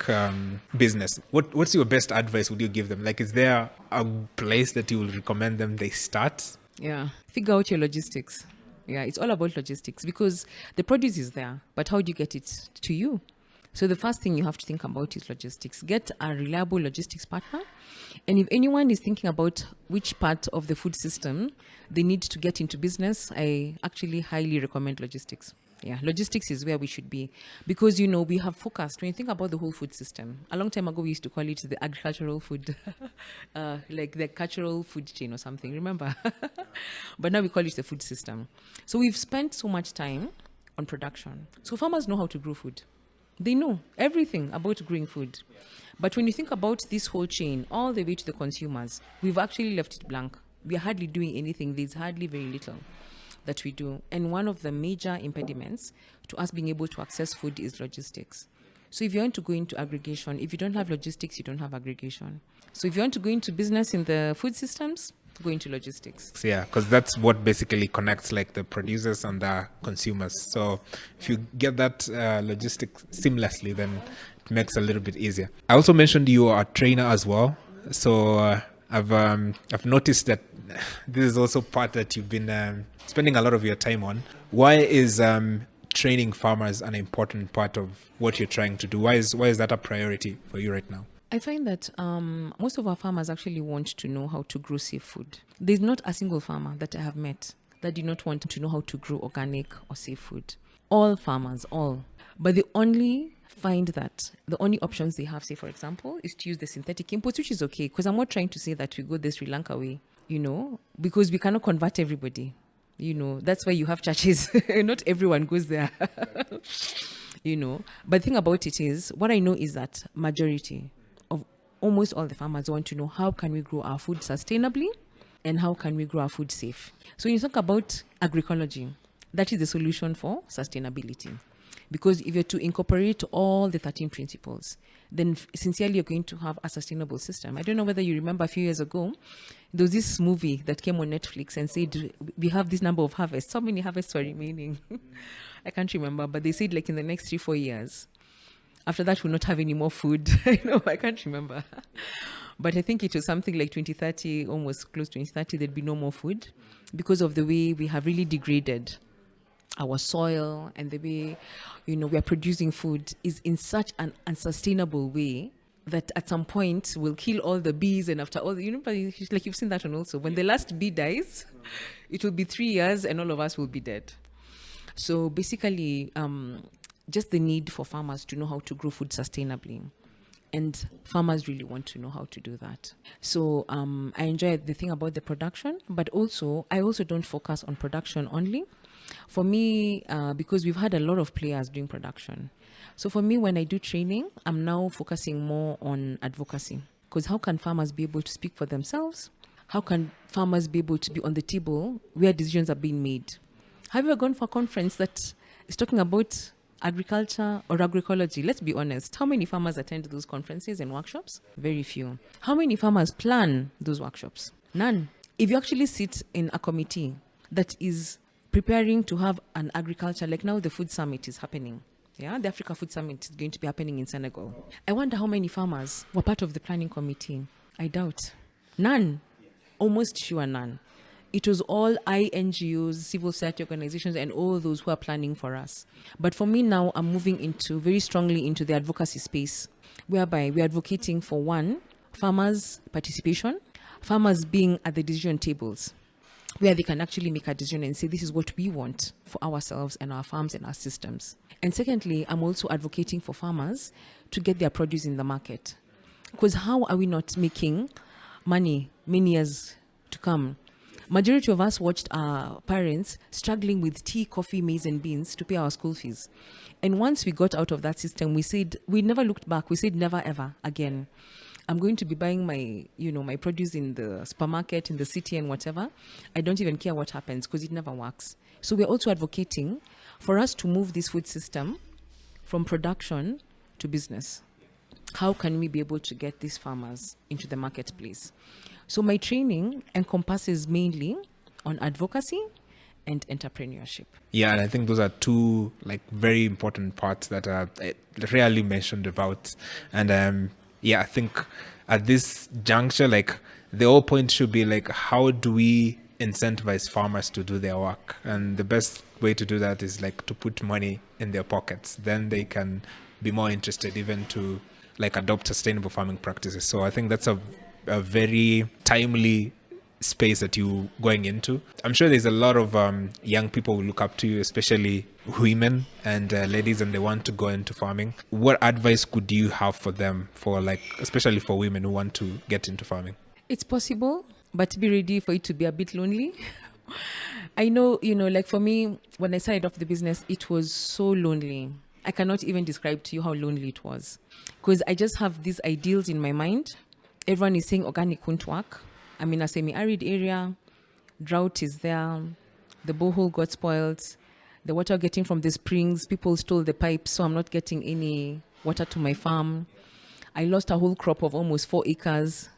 business, what's your best advice would you give them? Like, is there a place that you will recommend them they start? Yeah. Figure out your logistics. Yeah, it's all about logistics, because the produce is there, but how do you get it to you? So the first thing you have to think about is logistics. Get a reliable logistics partner. And if anyone is thinking about which part of the food system they need to get into business, I actually highly recommend logistics. Yeah, logistics is where we should be, because, you know, we have focused. When you think about the whole food system, a long time ago, we used to call it the agricultural food, like the cultural food chain or something, remember? But now we call it the food system. So we've spent so much time on production. So farmers know how to grow food. They know everything about growing food. But when you think about this whole chain, all the way to the consumers, we've actually left it blank. We are hardly doing anything. There's hardly very little that we do. And one of the major impediments to us being able to access food is logistics. So if you want to go into aggregation, if you don't have logistics, you don't have aggregation. So if you want to go into business in the food systems, go into logistics. Yeah, because that's what basically connects like the producers and the consumers. So if you get that logistics seamlessly, then it makes it a little bit easier. I also mentioned you are a trainer as well. So I've noticed that this is also part that you've been spending a lot of your time on. Why is training farmers an important part of what you're trying to do? Why is that a priority for you right now? I find that most of our farmers actually want to know how to grow safe food. There's not a single farmer that I have met that did not want to know how to grow organic or safe food. All farmers, all. But they only find that the only options they have, say, for example, is to use the synthetic inputs, which is okay, because I'm not trying to say that we go the Sri Lanka way, you know, because we cannot convert everybody. You know, that's why you have churches. Not everyone goes there. You know, but the thing about it is, what I know is that majority of almost all the farmers want to know, how can we grow our food sustainably and how can we grow our food safe? So when you talk about agroecology, that is the solution for sustainability. Because if you're to incorporate all the 13 principles, then sincerely you're going to have a sustainable system. I don't know whether you remember a few years ago, there was this movie that came on Netflix and said, we have this number of harvests. How many harvests are remaining? I can't remember, but they said like in the next 3-4 years. After that, we'll not have any more food. I can't remember. But I think it was something like 2030, almost close to 2030, there'd be no more food because of the way we have really degraded our soil, and the way, you know, we are producing food is in such an unsustainable way that at some point we'll kill all the bees, and after all, you know, like you've seen that one also. When the last bee dies, it will be 3 years and all of us will be dead. So basically, just the need for farmers to know how to grow food sustainably. And farmers really want to know how to do that. So I enjoy the thing about the production, but also I also don't focus on production only. For me, because we've had a lot of players doing production. So for me, when I do training, I'm now focusing more on advocacy. Because how can farmers be able to speak for themselves? How can farmers be able to be on the table where decisions are being made? Have you ever gone for a conference that is talking about agriculture or agroecology? Let's be honest. How many farmers attend those conferences and workshops? Very few. How many farmers plan those workshops? None. If you actually sit in a committee that is preparing to have an agriculture, like now the food summit is happening. Yeah, the Africa Food Summit is going to be happening in Senegal. I wonder how many farmers were part of the planning committee. I doubt. None. Almost sure none. It was all INGOs, civil society organizations, and all those who are planning for us. But for me now, I'm moving very strongly into the advocacy space, whereby we're advocating for, one, farmers' participation, farmers being at the decision tables. where they can actually make a decision and say, this is what we want for ourselves and our farms and our systems. And secondly, I'm also advocating for farmers to get their produce in the market. Because how are we not making money many years to come? Majority of us watched our parents struggling with tea, coffee, maize and beans to pay our school fees. And once we got out of that system, we never looked back. We said never ever again. I'm going to be buying my produce in the supermarket, in the city and whatever. I don't even care what happens because it never works. So we're also advocating for us to move this food system from production to business. How can we be able to get these farmers into the marketplace? So my training encompasses mainly on advocacy and entrepreneurship. Yeah, and I think those are two very important parts that are rarely mentioned about. And I think at this juncture, the whole point should be how do we incentivize farmers to do their work? And the best way to do that is to put money in their pockets. Then they can be more interested even to adopt sustainable farming practices. So I think that's a very timely space that you're going into. I'm sure there's a lot of young people who look up to you, especially women and ladies, and they want to go into farming. What advice could you have for them, especially for women who want to get into farming? It's possible, but be ready for it to be a bit lonely. I know, for me, when I started off the business, it was so lonely. I cannot even describe to you how lonely it was, because I just have these ideals in my mind. Everyone is saying organic won't work. I'm in a semi-arid area. Drought is there. The borehole got spoiled. The water getting from the springs, people stole the pipes, so I'm not getting any water to my farm. I lost a whole crop of almost 4 acres.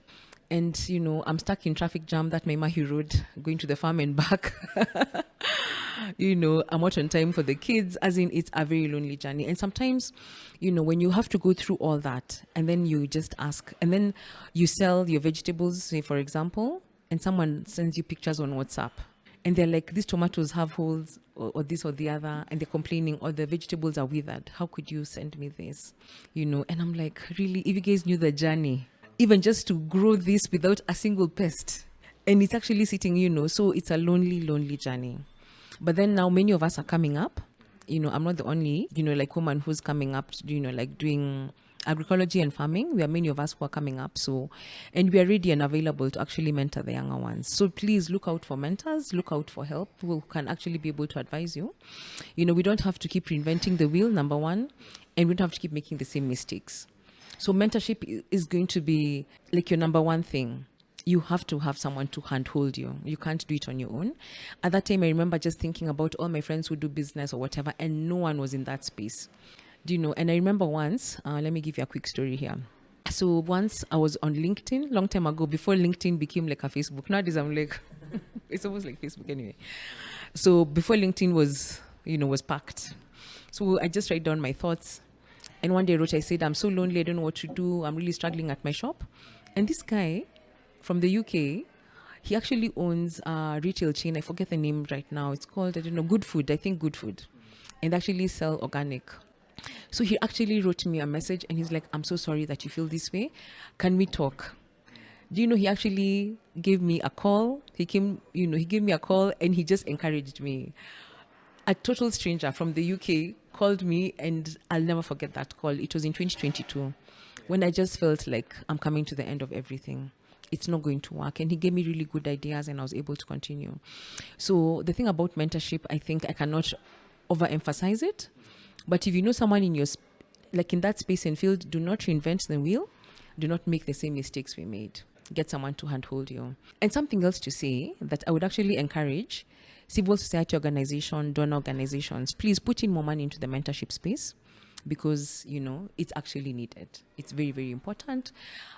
And, I'm stuck in traffic jam, that my Mahi Road, going to the farm and back. I'm not on time for the kids, as in it's a very lonely journey. And sometimes, when you have to go through all that and then you just ask, and then you sell your vegetables, say, for example, and someone sends you pictures on WhatsApp and they're like, these tomatoes have holes or this or the other, and they're complaining, or the vegetables are withered. How could you send me this? And I'm like, really, if you guys knew the journey, even just to grow this without a single pest, and it's actually sitting, so it's a lonely, lonely journey. But then now many of us are coming up. I'm not the only, woman who's coming up, doing agroecology and farming. There are many of us who are coming up. So, and we are ready and available to actually mentor the younger ones. So please look out for mentors, look out for help who can actually be able to advise you. We don't have to keep reinventing the wheel, number one, and we don't have to keep making the same mistakes. So mentorship is going to be your number one thing. You have to have someone to handhold you. You can't do it on your own. At that time, I remember just thinking about all my friends who do business or whatever, and no one was in that space. And I remember once, let me give you a quick story here. So once I was on LinkedIn, long time ago, before LinkedIn became like a Facebook. Nowadays I'm like, it's almost like Facebook anyway. So before LinkedIn was packed. So I just write down my thoughts. And one day I said, I'm so lonely, I don't know what to do. I'm really struggling at my shop. And this guy from the UK, he actually owns a retail chain. I forget the name right now. It's called, Good Food. I think Good Food. And actually sell organic. So he actually wrote me a message and he's like, I'm so sorry that you feel this way. Can we talk? He actually gave me a call. He gave me a call and he just encouraged me. A total stranger from the UK called me, and I'll never forget that call. It was in 2022 when I just felt like I'm coming to the end of everything. It's not going to work. And he gave me really good ideas and I was able to continue. So the thing about mentorship, I think I cannot overemphasize it. But if you know someone in in that space and field, do not reinvent the wheel. Do not make the same mistakes we made. Get someone to handhold you. And something else to say that I would actually encourage civil society organization, donor organizations, please put in more money into the mentorship space, because, it's actually needed. It's very, very important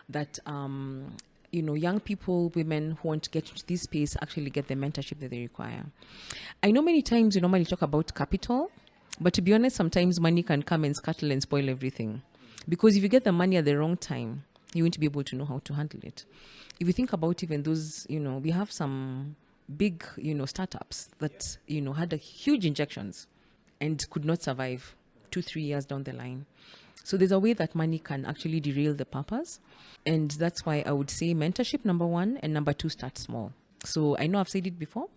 that, young people, women who want to get into this space actually get the mentorship that they require. I know many times we normally talk about capital, but to be honest, sometimes money can come and scuttle and spoil everything. Because if you get the money at the wrong time, you won't be able to know how to handle it. If you think about even those, we have some big, startups that, had a huge injections and could not survive 2-3 years down the line. So there's a way that money can actually derail the purpose. And that's why I would say mentorship, number one, and number two, start small. So I know I've said it before,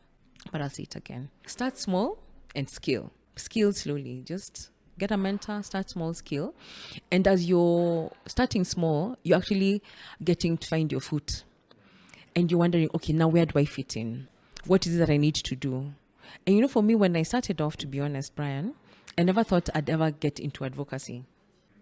but I'll say it again. Start small and scale. Scale slowly. Just get a mentor, start small, scale. And as you're starting small, you're actually getting to find your foot. And you're wondering, okay, now where do I fit in? What is it that I need to do? And for me, when I started off, to be honest, Brian, I never thought I'd ever get into advocacy.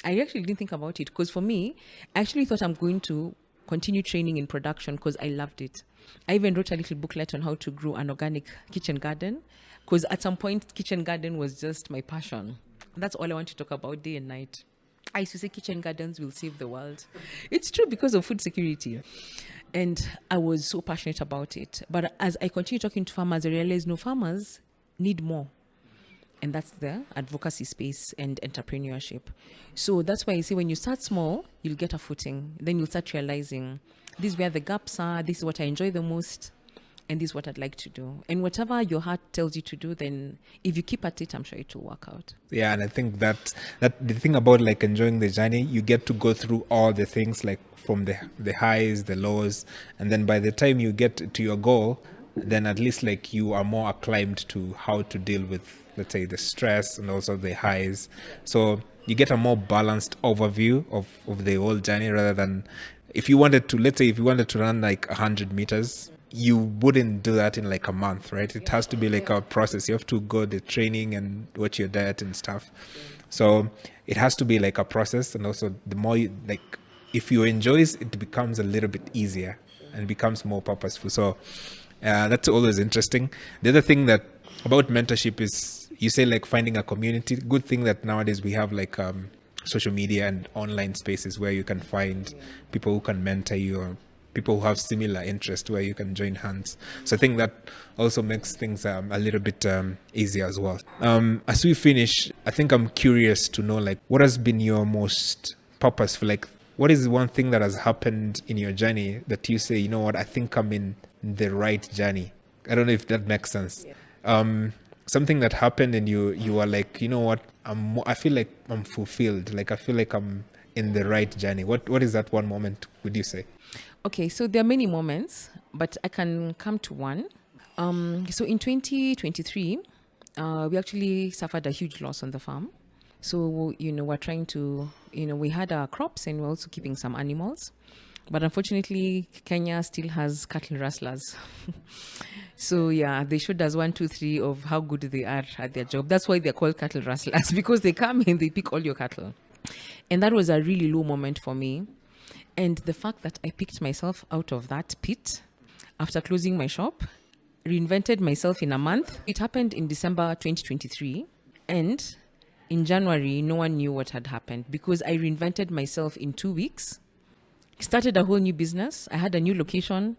I actually didn't think about it because for me, I actually thought I'm going to continue training in production because I loved it. I even wrote a little booklet on how to grow an organic kitchen garden because at some point, kitchen garden was just my passion. That's all I want to talk about day and night. I used to say kitchen gardens will save the world. It's true because of food security. And I was so passionate about it. But as I continue talking to farmers, I realized no, farmers need more. And that's the advocacy space and entrepreneurship. So that's why I say when you start small, you'll get a footing. Then you'll start realizing this is where the gaps are, this is what I enjoy the most, and this is what I'd like to do. And whatever your heart tells you to do, then if you keep at it, I'm sure it will work out. Yeah, and I think that the thing about like enjoying the journey, you get to go through all the things, like from the highs, the lows, and then by the time you get to your goal, then at least like you are more acclimed to how to deal with, let's say, the stress and also the highs. So you get a more balanced overview of the whole journey, rather than if you wanted to run like 100 meters, you wouldn't do that in like a month, right? It has to be like a process. You have to go the training and watch your diet and stuff. So it has to be like a process. And also the more you, like, if you enjoy it, it becomes a little bit easier and becomes more purposeful. So that's always interesting. The other thing that about mentorship is, you say like finding a community. Good thing that nowadays we have like social media and online spaces where you can find people who can mentor you, or people who have similar interests where you can join hands. So I think that also makes things a little bit easier as well. As we finish, I think I'm curious to know, like, what has been your most purposeful, like, what is one thing that has happened in your journey that you say, you know what, I think I'm in the right journey? I don't know if that makes sense. Something that happened and you are like, you know what, I feel like I'm fulfilled. Like, I feel like I'm in the right journey. What is that one moment, would you say? Okay, so there are many moments, but I can come to one. So in 2023, we actually suffered a huge loss on the farm. So, we're trying to, we had our crops and we're also keeping some animals. But unfortunately, Kenya still has cattle rustlers. So, yeah, they showed us 1, 2, 3 of how good they are at their job. That's why they're called cattle rustlers, because they come and they pick all your cattle. And that was a really low moment for me. And the fact that I picked myself out of that pit after closing my shop, reinvented myself in a month. It happened in December 2023. And in January, no one knew what had happened because I reinvented myself in 2 weeks, started a whole new business. I had a new location,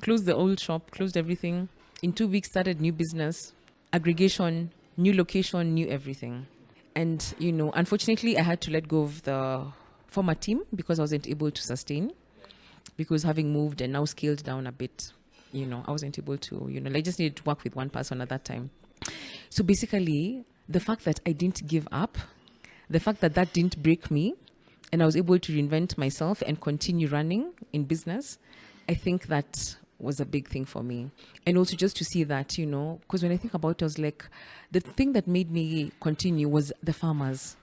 closed the old shop, closed everything. In 2 weeks, started new business, aggregation, new location, new everything. And, unfortunately, I had to let go of the former team because I wasn't able to sustain, because having moved and now scaled down a bit, I wasn't able to, I just needed to work with one person at that time. So basically, the fact that I didn't give up, the fact that didn't break me, and I was able to reinvent myself and continue running in business, I think that was a big thing for me. And also just to see that, because when I think about it, I was like, the thing that made me continue was the farmers.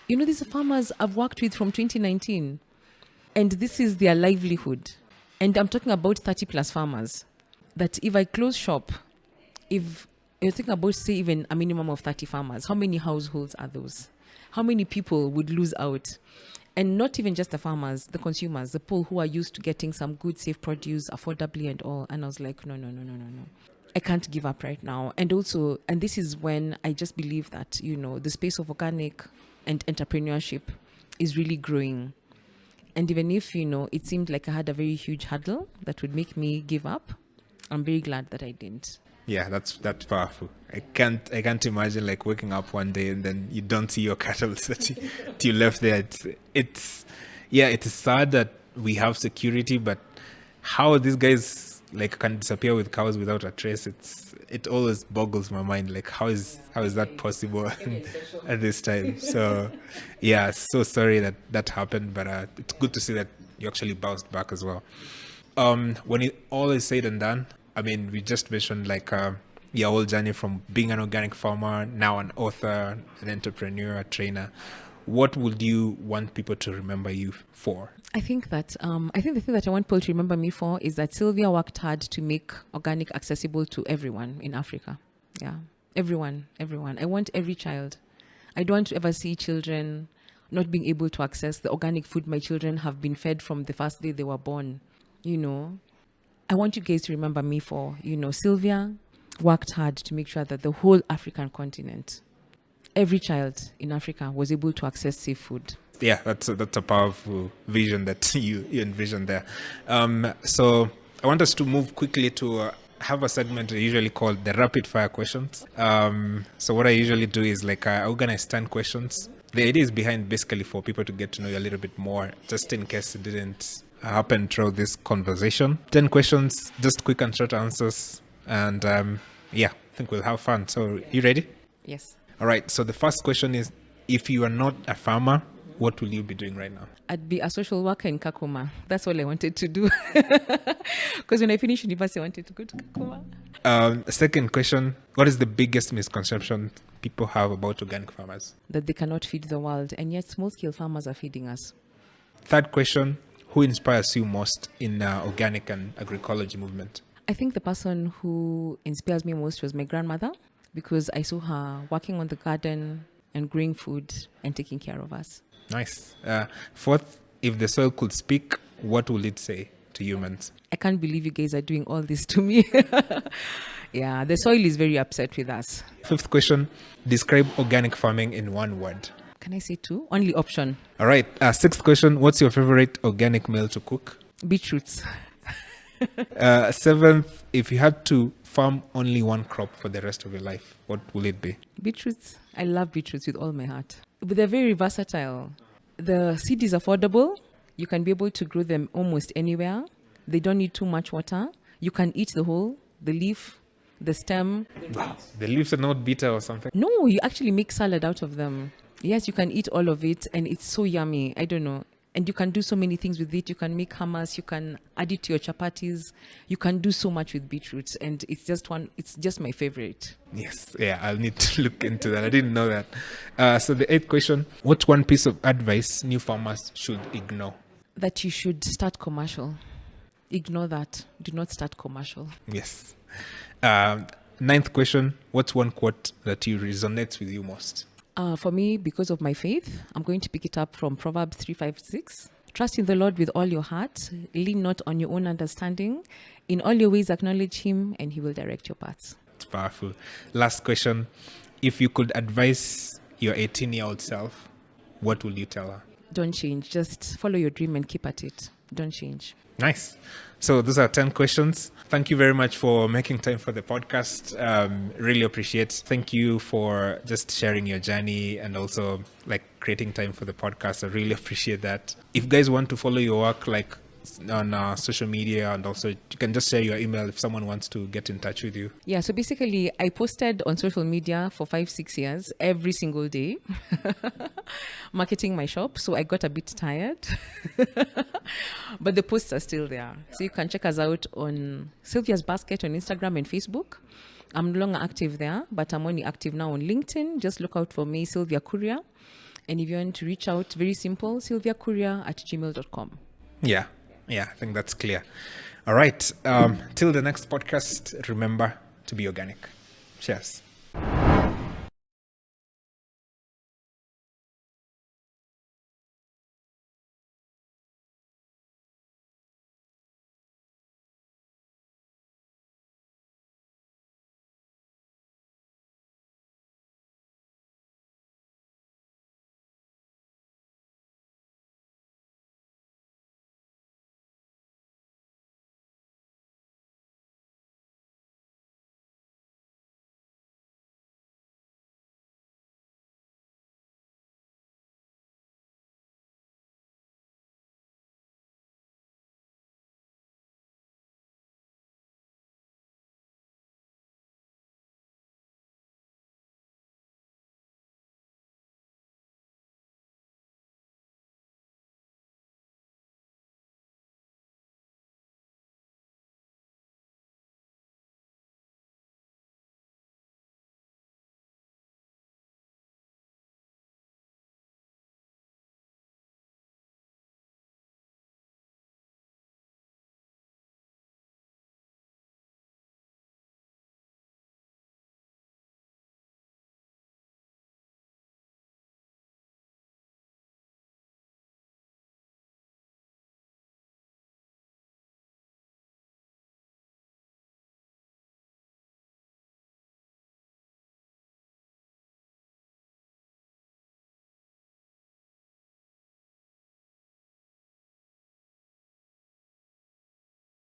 These are farmers I've worked with from 2019, and this is their livelihood. And I'm talking about 30 plus farmers that if I close shop, if you're thinking about, say, even a minimum of 30 farmers, how many households are those? How many people would lose out? And not even just the farmers, the consumers, the people who are used to getting some good, safe produce affordably and all. And I was like, no. I can't give up right now. And also, and this is when I just believe that, the space of organic and entrepreneurship is really growing. And even if, it seemed like I had a very huge hurdle that would make me give up, I'm very glad that I didn't. Yeah, that's powerful. I can't imagine like waking up one day and then you don't see your cattle that you left there. It's sad that we have security, but how these guys like can disappear with cows without a trace, it always boggles my mind. Like how is that possible at this time? So yeah, so sorry that happened, but it's good to see that you actually bounced back as well. When it all is said and done, I mean, we just mentioned like your whole journey from being an organic farmer, now an author, an entrepreneur, a trainer. What would you want people to remember you for? I think the thing that I want people to remember me for is that Sylvia worked hard to make organic accessible to everyone in Africa. Yeah, everyone. I want every child. I don't want to ever see children not being able to access the organic food my children have been fed from the first day they were born. I want you guys to remember me for, Sylvia worked hard to make sure that the whole African continent, every child in Africa was able to access safe food. Yeah, that's a powerful vision that you envision there. So I want us to move quickly to have a segment usually called the rapid fire questions. So what I usually do is like I organize 10 questions. The idea is behind basically for people to get to know you a little bit more, just in case it didn't happen through this conversation. 10 questions, just quick and short answers. And I think we'll have fun. So you ready? Yes. All right. So the first question is, if you are not a farmer, what will you be doing right now? I'd be a social worker in Kakuma. That's all I wanted to do. Because when I finished university, I wanted to go to Kakuma. Second question, what is the biggest misconception people have about organic farmers? That they cannot feed the world, and yet small-scale farmers are feeding us. Third question, who inspires you most in organic and agroecology movement? I think the person who inspires me most was my grandmother, because I saw her working on the garden and growing food and taking care of us. Nice. Fourth, if the soil could speak, what will it say to humans? I can't believe you guys are doing all this to me. Yeah, the soil is very upset with us. Fifth question, describe organic farming in one word. Can I say two? Only option. All right. Sixth question, what's your favorite organic meal to cook? Beetroots. Seventh, if you had to farm only one crop for the rest of your life, what will it be? Beetroots. I love beetroots with all my heart. But they're very versatile. The seed is affordable. You can be able to grow them almost anywhere. They don't need too much water. You can eat the whole, the leaf, the stem. The leaves are not bitter or something? No, you actually make salad out of them. Yes, you can eat all of it, and it's so yummy. I don't know. And you can do so many things with it. You can make hummus. You can add it to your chapatis. You can do so much with beetroots, and it's just my favorite. Yes, yeah, I'll need to look into that. I didn't know that. So the eighth question, what's one piece of advice new farmers should ignore? That you should start commercial. Ignore that. Do not start commercial. Yes. Ninth question, what's one quote that you resonates with you most? For me, because of my faith, I'm going to pick it up from Proverbs 3:5-6. Trust in the Lord with all your heart. Lean not on your own understanding. In all your ways, acknowledge Him, and He will direct your paths. It's powerful. Last question. If you could advise your 18-year-old self, what will you tell her? Don't change. Just follow your dream and keep at it. Don't change. Nice. So those are 10 questions. Thank you very much for making time for the podcast. Really appreciate. Thank you for just sharing your journey and also like creating time for the podcast. I really appreciate that. If you guys want to follow your work like on social media, and also you can just share your email if someone wants to get in touch with you. Yeah, so basically I posted on social media for 5-6 years every single day marketing my shop, so I got a bit tired. But the posts are still there, so you can check us out on Sylvia's Basket on Instagram and Facebook. I'm no longer active there, but I'm only active now on LinkedIn. Just look out for me, Sylvia Kuria. And if you want to reach out, very simple, sylviakuria@gmail.com. Yeah, I think that's clear. All right. Till the next podcast, remember to be organic. Cheers.